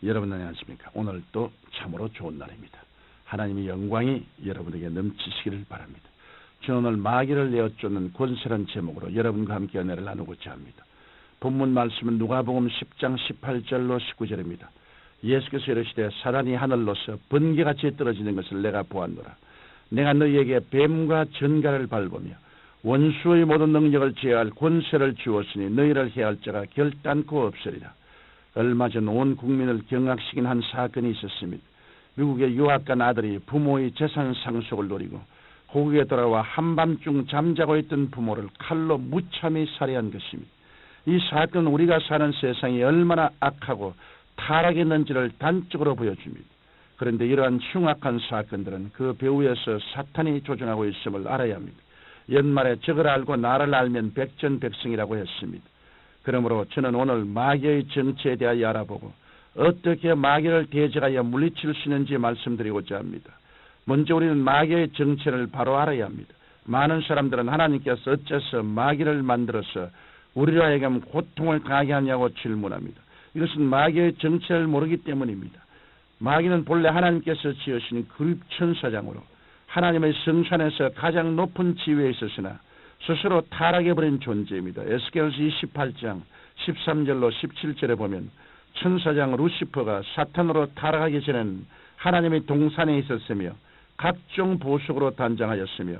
여러분 안녕하십니까? 오늘도 참으로 좋은 날입니다. 하나님의 영광이 여러분에게 넘치시기를 바랍니다. 저는 오늘 마귀를 내어쫓는 권세라는 제목으로 여러분과 함께 은혜를 나누고자 합니다. 본문 말씀은 누가복음 10장 18절로 19절입니다. 예수께서 이르시되 사단이 하늘로서 번개같이 떨어지는 것을 내가 보았노라. 내가 너희에게 뱀과 전갈을 밟으며 원수의 모든 능력을 제어할 권세를 주었으니 너희를 해할 자가 결단코 없으리라. 얼마 전 온 국민을 경악시킨 한 사건이 있었습니다. 미국의 유학간 아들이 부모의 재산 상속을 노리고 고국에 돌아와 한밤중 잠자고 있던 부모를 칼로 무참히 살해한 것입니다. 이 사건은 우리가 사는 세상이 얼마나 악하고 타락했는지를 단적으로 보여줍니다. 그런데 이러한 흉악한 사건들은 그 배후에서 사탄이 조종하고 있음을 알아야 합니다. 연말에 적을 알고 나를 알면 백전백승이라고 했습니다. 그러므로 저는 오늘 마귀의 정체에 대하여 알아보고 어떻게 마귀를 대적하여 물리칠 수 있는지 말씀드리고자 합니다. 먼저 우리는 마귀의 정체를 바로 알아야 합니다. 많은 사람들은 하나님께서 어째서 마귀를 만들어서 우리로 하여금 고통을 당하게 하냐고 질문합니다. 이것은 마귀의 정체를 모르기 때문입니다. 마귀는 본래 하나님께서 지으신 그룹천사장으로 하나님의 성산에서 가장 높은 지위에 있었으나 스스로 타락해버린 존재입니다. 에스겔서 28장 13절로 17절에 보면 천사장 루시퍼가 사탄으로 타락하기 전에는 하나님의 동산에 있었으며 각종 보석으로 단장하였으며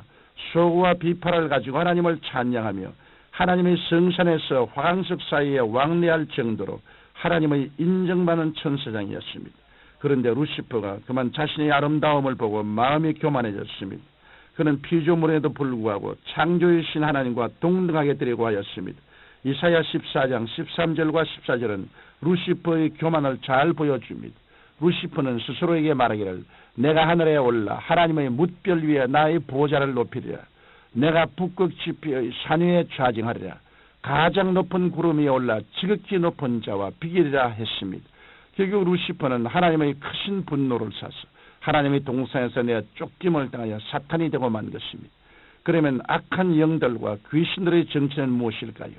소고와 비파를 가지고 하나님을 찬양하며 하나님의 성산에서 화강석 사이에 왕래할 정도로 하나님의 인정받는 천사장이었습니다. 그런데 루시퍼가 그만 자신의 아름다움을 보고 마음이 교만해졌습니다. 그는 피조물에도 불구하고 창조이신 하나님과 동등하게 되려고 하였습니다. 이사야 14장 13절과 14절은 루시퍼의 교만을 잘 보여줍니다. 루시퍼는 스스로에게 말하기를 내가 하늘에 올라 하나님의 뭇별 위에 나의 보좌를 높이리라. 내가 북극 지표의 산 위에 좌정하리라. 가장 높은 구름 위에 올라 지극히 높은 자와 비결이라 했습니다. 결국 루시퍼는 하나님의 크신 분노를 사서 하나님의 동산에서 내어 쫓김을 당하여 사탄이 되고 만 것입니다. 그러면 악한 영들과 귀신들의 정체는 무엇일까요?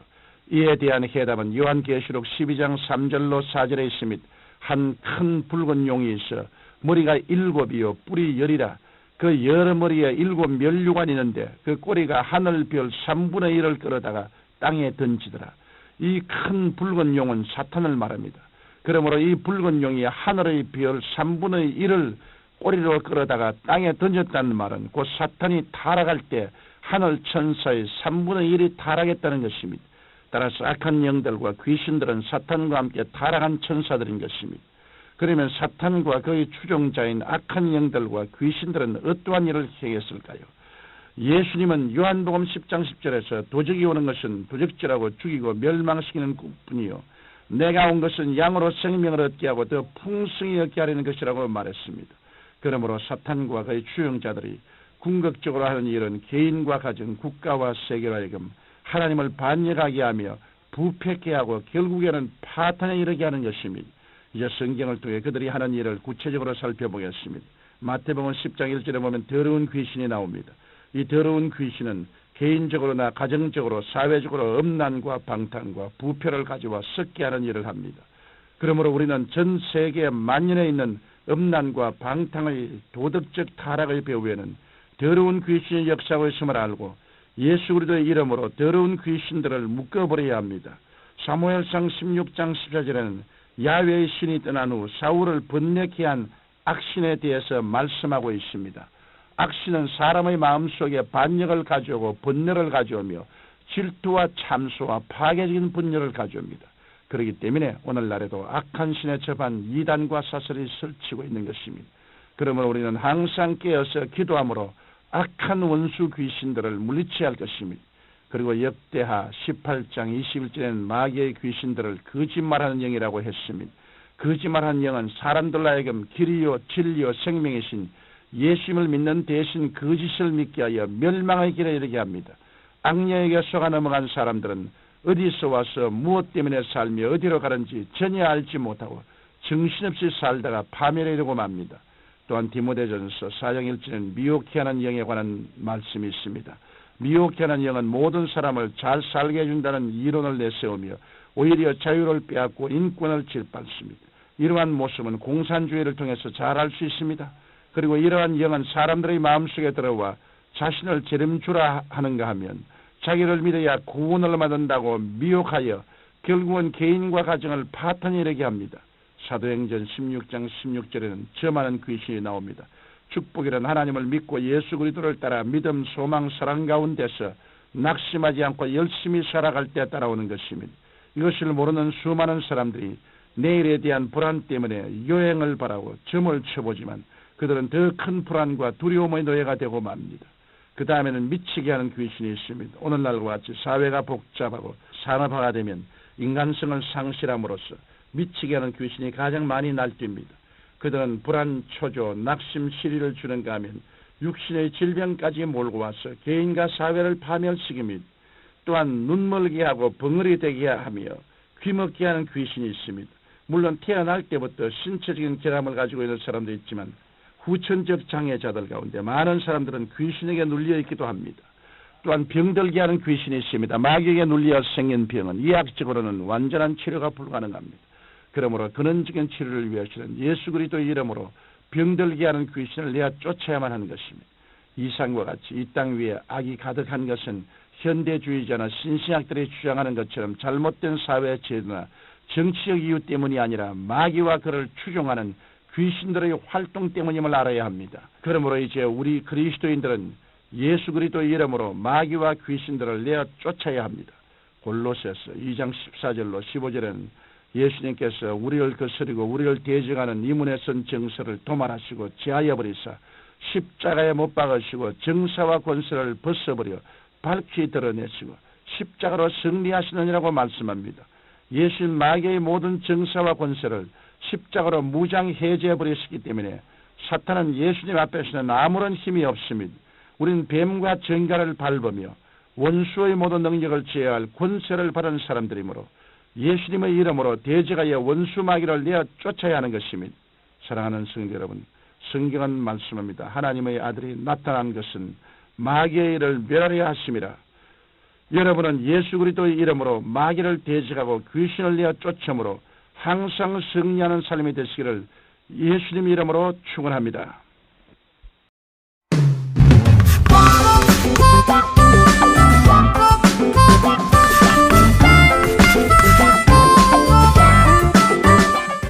이에 대한 해답은 요한계시록 12장 3절로 4절에 있습니다. 한 큰 붉은 용이 있어 머리가 7이요 뿔이 10이라. 그 여러 머리에 7 면류관이 있는데 그 꼬리가 하늘별 3분의 1을 끌어다가 땅에 던지더라. 이 큰 붉은 용은 사탄을 말합니다. 그러므로 이 붉은 용이 하늘의 별 3분의 1을 꼬리로 끌어다가 땅에 던졌다는 말은 곧 사탄이 타락할 때 하늘 천사의 3분의 1이 타락했다는 것입니다. 따라서 악한 영들과 귀신들은 사탄과 함께 타락한 천사들인 것입니다. 그러면 사탄과 그의 추종자인 악한 영들과 귀신들은 어떠한 일을 행했을까요? 예수님은 요한복음 10장 10절에서 도적이 오는 것은 도적질하고 죽이고 멸망시키는 뿐이요 내가 온 것은 양으로 생명을 얻게 하고 더 풍성히 얻게 하려는 것이라고 말했습니다. 그러므로 사탄과 그의 추종자들이 궁극적으로 하는 일은 개인과 가정, 국가와 세계로 하여금 하나님을 반역하게 하며 부패케 하고 결국에는 파탄에 이르게 하는 것입니다. 이제 성경을 통해 그들이 하는 일을 구체적으로 살펴보겠습니다. 마태복음 10장 1절에 보면 더러운 귀신이 나옵니다. 이 더러운 귀신은 개인적으로나 가정적으로 사회적으로 음란과 방탕과 부패를 가져와 썩게 하는 일을 합니다. 그러므로 우리는 전 세계 만연해 있는 음란과 방탕의 도덕적 타락의 배후에는 더러운 귀신이 역사하고 있음을 알고 예수 그리스도의 이름으로 더러운 귀신들을 묶어버려야 합니다. 사무엘상 16장 14절에는 야훼의 신이 떠난 후 사울을 번뇌케 한 악신에 대해서 말씀하고 있습니다. 악신은 사람의 마음속에 반역을 가져오고 번뇌를 가져오며 질투와 참소와 파괴적인 분열을 가져옵니다. 그렇기 때문에 오늘날에도 악한 신에 접한 이단과 사설이 설치고 있는 것입니다. 그러므로 우리는 항상 깨어서 기도함으로 악한 원수 귀신들을 물리쳐야 할 것입니다. 그리고 역대하 18장 21절에는 마귀의 귀신들을 거짓말하는 영이라고 했습니다. 거짓말하는 영은 사람들 하여금 길이요 진리요 생명이신 예수님을 믿는 대신 거짓을 믿게 하여 멸망의 길에 이르게 합니다. 악령에게 속아 넘어간 사람들은 어디서 와서 무엇 때문에 살며 어디로 가는지 전혀 알지 못하고 정신없이 살다가 파멸에 이르고 맙니다. 또한 디모데전서 4장 1절에는 미혹해 하는 영에 관한 말씀이 있습니다. 미혹해 하는 영은 모든 사람을 잘 살게 해준다는 이론을 내세우며 오히려 자유를 빼앗고 인권을 짓밟습니다. 이러한 모습은 공산주의를 통해서 잘 알 수 있습니다. 그리고 이러한 영은 사람들의 마음속에 들어와 자신을 재림주라 하는가 하면 자기를 믿어야 구원을 받는다고 미혹하여 결국은 개인과 가정을 파탄에 이르게 합니다. 사도행전 16장 16절에는 저 많은 귀신이 나옵니다. 축복이란 하나님을 믿고 예수 그리스도를 따라 믿음, 소망, 사랑 가운데서 낙심하지 않고 열심히 살아갈 때 따라오는 것입니다. 이것을 모르는 수많은 사람들이 내일에 대한 불안 때문에 요행을 바라고 점을 쳐보지만 그들은 더 큰 불안과 두려움의 노예가 되고 맙니다. 그 다음에는 미치게 하는 귀신이 있습니다. 오늘날과 같이 사회가 복잡하고 산업화가 되면 인간성을 상실함으로써 미치게 하는 귀신이 가장 많이 날뛰입니다. 그들은 불안, 초조, 낙심, 시리를 주는가 하면 육신의 질병까지 몰고 와서 개인과 사회를 파멸시킵니다. 또한 눈멀게 하고 벙어리 되게 하며 귀먹게 하는 귀신이 있습니다. 물론 태어날 때부터 신체적인 결함을 가지고 있는 사람도 있지만 후천적 장애자들 가운데 많은 사람들은 귀신에게 눌려 있기도 합니다. 또한 병들게 하는 귀신이 있습니다. 마귀에게 눌려 생긴 병은 의학적으로는 완전한 치료가 불가능합니다. 그러므로 근원적인 치료를 위해서는 예수 그리스도의 이름으로 병들게 하는 귀신을 내어 쫓아야만 하는 것입니다. 이상과 같이 이 땅 위에 악이 가득한 것은 현대주의자나 신신학들이 주장하는 것처럼 잘못된 사회 제도나 정치적 이유 때문이 아니라 마귀와 그를 추종하는 귀신들의 활동 때문임을 알아야 합니다. 그러므로 이제 우리 그리스도인들은 예수 그리스도의 이름으로 마귀와 귀신들을 내어 쫓아야 합니다. 골로새서 2장 14절로 15절에는 예수님께서 우리를 거스리고 우리를 대적하는 이문에 선 정서를 도말하시고 제하여 버리사 십자가에 못 박으시고 정사와 권세를 벗어버려 밝히 드러내시고 십자가로 승리하시느니라고 말씀합니다. 예수님 마귀의 모든 정사와 권세를 십자가로 무장해제해 버리시기 때문에 사탄은 예수님 앞에서는 아무런 힘이 없습니다. 우리는 뱀과 정갈을 밟으며 원수의 모든 능력을 제어할 권세를 받은 사람들이므로 예수님의 이름으로 대적하여 원수 마귀를 내어 쫓아야 하는 것입니다. 사랑하는 성도 여러분, 성경은 말씀합니다. 하나님의 아들이 나타난 것은 마귀의 일을 멸하려 하심이라. 여러분은 예수 그리스도의 이름으로 마귀를 대적하고 귀신을 내어 쫓음으로 항상 승리하는 삶이 되시기를 예수님 이름으로 축원합니다.